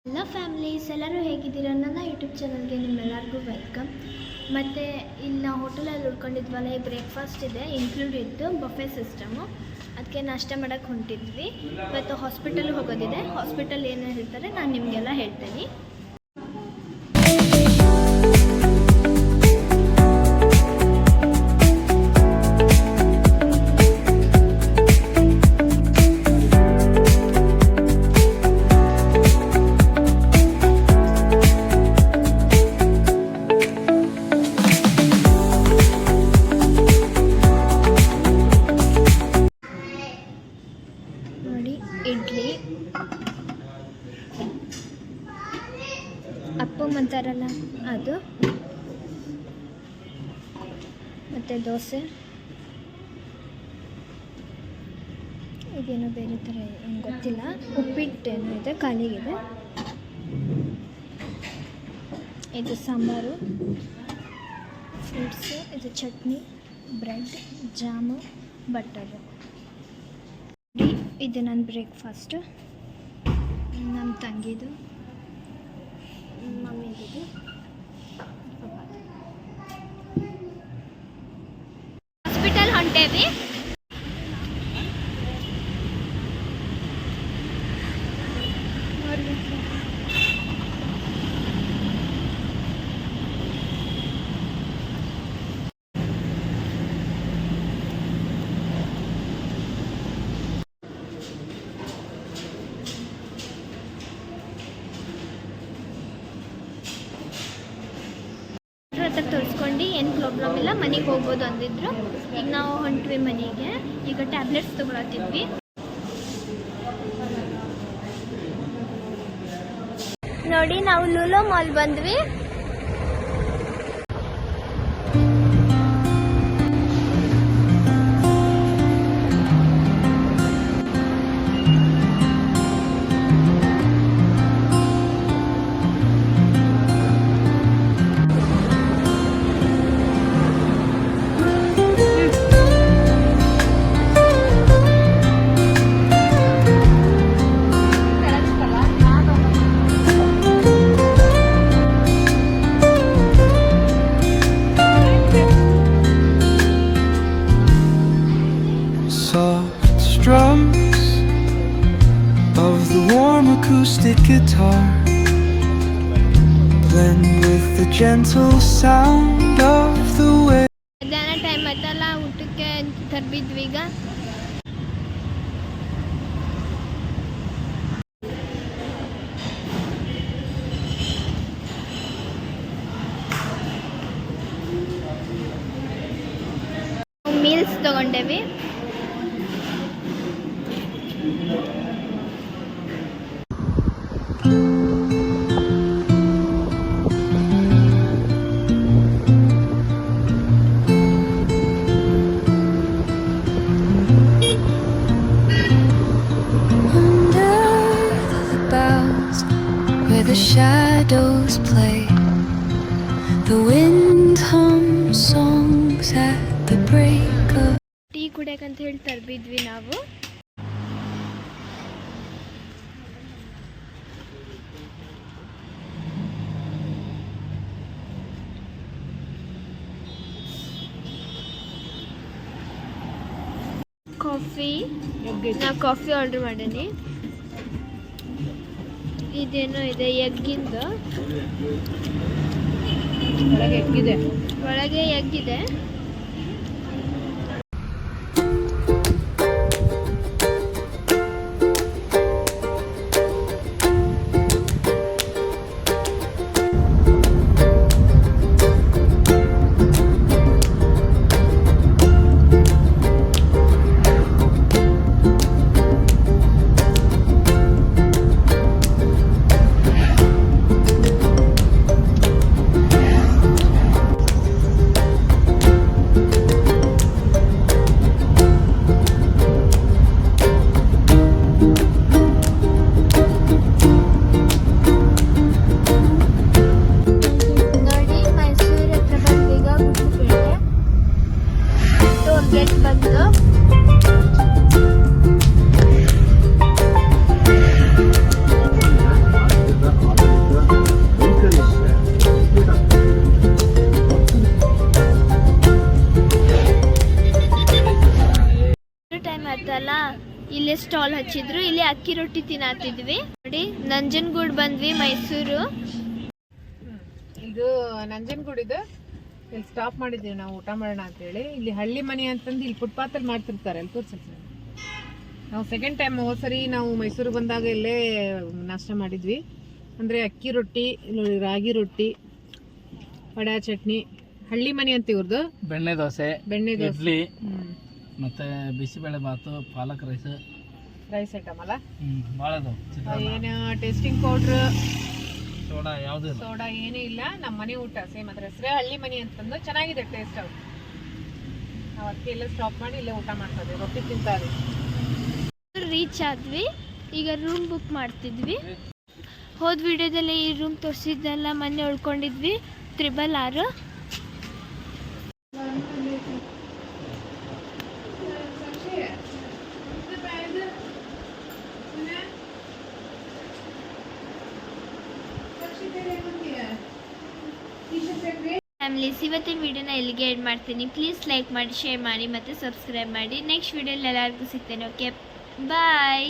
ಎಲ್ಲ ಫ್ಯಾಮಿಲೀಸ್ ಎಲ್ಲರೂ ಹೇಗಿದ್ದೀರಾ? ನನ್ನ ಯೂಟ್ಯೂಬ್ ಚಾನಲ್ಗೆ ನಿಮ್ಮೆಲ್ಲರಿಗೂ ವೆಲ್ಕಮ್. ಮತ್ತು ಇಲ್ಲಿ ನಾವು ಹೋಟೆಲಲ್ಲಿ ಉಳ್ಕೊಂಡಿದ್ವಲ್ಲ, ಈ ಬ್ರೇಕ್ಫಾಸ್ಟ್ ಇದೆ ಇನ್ಕ್ಲೂಡ್ ಇತ್ತು, ಬಫೆ ಸಿಸ್ಟಮು. ಅದಕ್ಕೆ ನಾಷ್ಟ ಮಾಡೋಕ್ಕೆ ಹೊಂಟಿದ್ವಿ. ಇವತ್ತು ಹಾಸ್ಪಿಟಲ್ಗೆ ಹೋಗೋದಿದೆ. ಹಾಸ್ಪಿಟಲ್ ಏನು ಹೇಳ್ತಾರೆ ನಾನು ನಿಮಗೆಲ್ಲ ಹೇಳ್ತೀನಿ. ಇಡ್ಲಿ, ಅಪ್ಪಂ ಅಂತಾರಲ್ಲ ಅದು, ಮತ್ತು ದೋಸೆ, ಇದೇನೋ ಬೇರೆ ಥರ ಏನು ಗೊತ್ತಿಲ್ಲ, ಉಪ್ಪಿಟ್ಟೇನೋ ಇದೆ ಖಾಲಿಗಿದೆ, ಇದು ಸಾಂಬಾರು, ಫ್ರೂಟ್ಸು, ಇದು ಚಟ್ನಿ, ಬ್ರೆಡ್, ಜಾಮು, ಬಟರು. ಇದು ನನ್ನ ಬ್ರೇಕ್ಫಾಸ್ಟು, ನಮ್ಮ ತಂಗಿದು, ಮಮ್ಮಿದು. ಹಾಸ್ಪಿಟಲ್ ಹೊಂಟೇವಿ. ತೋರಿಸ್ಕೊಂಡು ಏನು ಪ್ರಾಬ್ಲಮ್ ಇಲ್ಲ, ಮನೆಗೆ ಹೋಗ್ಬೋದು ಅಂದಿದ್ರು. ಈಗ ನಾವು ಹೊಂಟ್ವಿ ಮನೆಗೆ. ಈಗ ಟ್ಯಾಬ್ಲೆಟ್ಸ್ ತೊಗೊಳತ್ತಿದ್ವಿ. ನೋಡಿ, ನಾವು ಲೂಲೋ ಮಾಲ್ ಬಂದ್ವಿ. Soft strums of the warm acoustic guitar blend with the gentle sound of the wave. ಮಧ್ಯಾಹ್ನ ಟೈಮ್ ಆಯ್ತಲ್ಲ, ಊಟಕ್ಕೆ ತರ್ಬಿದ್ವಿ. ಈಗ meals ತಗೊಂಡೇವಿ. Where the shadows play, the wind hums songs at the break of. Tea ಕುಡಿಯಕ್ಕಂತ ಹೇಳಿ ತರ್ಬಿದ್ವಿ ನಾವು. ನಾ ಕಾಫಿ ಆರ್ಡರ್ ಮಾಡೀನಿ. ಇದೇನೋ ಇದೆ ಎಗ್ಗಿಂದು, ಒಳಗೆ ಎಗ್ಗಿದೆ. ಹಚ್ಚಿದ್ರು. ಇಲ್ಲಿ ಅಕ್ಕಿ ರೊಟ್ಟಿ ತಿನ್ನತ್ತಿದ್ವಿ. ನೋಡಿ ನಂಜನಗೂಡು ಬಂದ್ವಿ, ಮೈಸೂರು. ಇದು ನಂಜನಗೂಡಿದು. ಇಲ್ಲಿ ಸ್ಟಾಪ್ ಮಾಡಿದ್ದೀವಿ ನಾವು ಊಟ ಮಾಡೋಣ ಅಂತೇಳಿ. ಇಲ್ಲಿ ಹಳ್ಳಿ ಮನೆ ಅಂತಂದು ಇಲ್ಲಿ ಫುಟ್ಪಾತಲ್ಲಿ ಮಾಡ್ತಿರ್ತಾರೆ. ಅಲ್ಲಿ ತೋರಿಸಿ ನಾವು ಸೆಕೆಂಡ್ ಟೈಮ್ ಸರಿ ನಾವು ಮೈಸೂರಿಗೆ ಬಂದಾಗ ಇಲ್ಲೇ ನಾಷ್ಟ ಮಾಡಿದ್ವಿ. ಅಂದರೆ ಅಕ್ಕಿ ರೊಟ್ಟಿ, ರಾಗಿ ರೊಟ್ಟಿ, ವಡ ಚಟ್ನಿ, ಹಳ್ಳಿ ಮನೆ ಅಂತ ಇವ್ರದ್ದು. ಬೆಣ್ಣೆ ದೋಸೆ, ಇಡ್ಲಿ, ಮತ್ತೆ ಬಿಸಿಬೇಳೆ ಬಾತು, ಪಾಲಕ್ ರೈಸ್ ಐಟಮ್ ಅಲ್ಲ. ಭಾಳ ಏನು ಟೇಸ್ಟಿಂಗ್ ಪೌಡ್ರ್, ಸೋಡಾ ಯಾವುದು ಸೋಡಾ ಏನೂ ಇಲ್ಲ. ನಮ್ಮ ಮನೆ ಊಟ ಸೇಮ್ ಅದ್ರ ಹೆಸರೇ ಹಳ್ಳಿ ಮನೆ ಅಂತಂದು ಚೆನ್ನಾಗಿದೆ ಟೇಸ್ಟ್. ಅವ್ರು ನಾವು ಅದಕ್ಕೆ ಎಲ್ಲ ಸ್ಟಾಪ್ ಮಾಡಿ ಇಲ್ಲೇ ಊಟ ಮಾಡ್ತಾ ರೊಟ್ಟಿ ತಿಂತಾರೆ. ರೀಚ್ ಆದ್ವಿ. ಈಗ ರೂಮ್ ಬುಕ್ ಮಾಡ್ತಿದ್ವಿ. ಹೋದ ವಿಡಿಯೋದಲ್ಲಿ ಈ ರೂಮ್ ತೋರಿಸಿದ್ದೆಲ್ಲ ಮೊನ್ನೆ ಉಳ್ಕೊಂಡಿದ್ವಿ. 666. ಫ್ಯಾಮಿಲೀಸ್, ಇವತ್ತಿನ ವಿಡಿಯೋನ ಎಲ್ಲಿಗೆ ಎಂಡ್ ಮಾಡ್ತೀನಿ. ಪ್ಲೀಸ್ ಲೈಕ್ ಮಾಡಿ, ಶೇರ್ ಮಾಡಿ ಮತ್ತು ಸಬ್ಸ್ಕ್ರೈಬ್ ಮಾಡಿ. ನೆಕ್ಸ್ಟ್ ವಿಡಿಯೋಲಿ ಎಲ್ಲರಿಗೂ ಸಿಗ್ತೇನೆ. ಓಕೆ, ಬಾಯ್.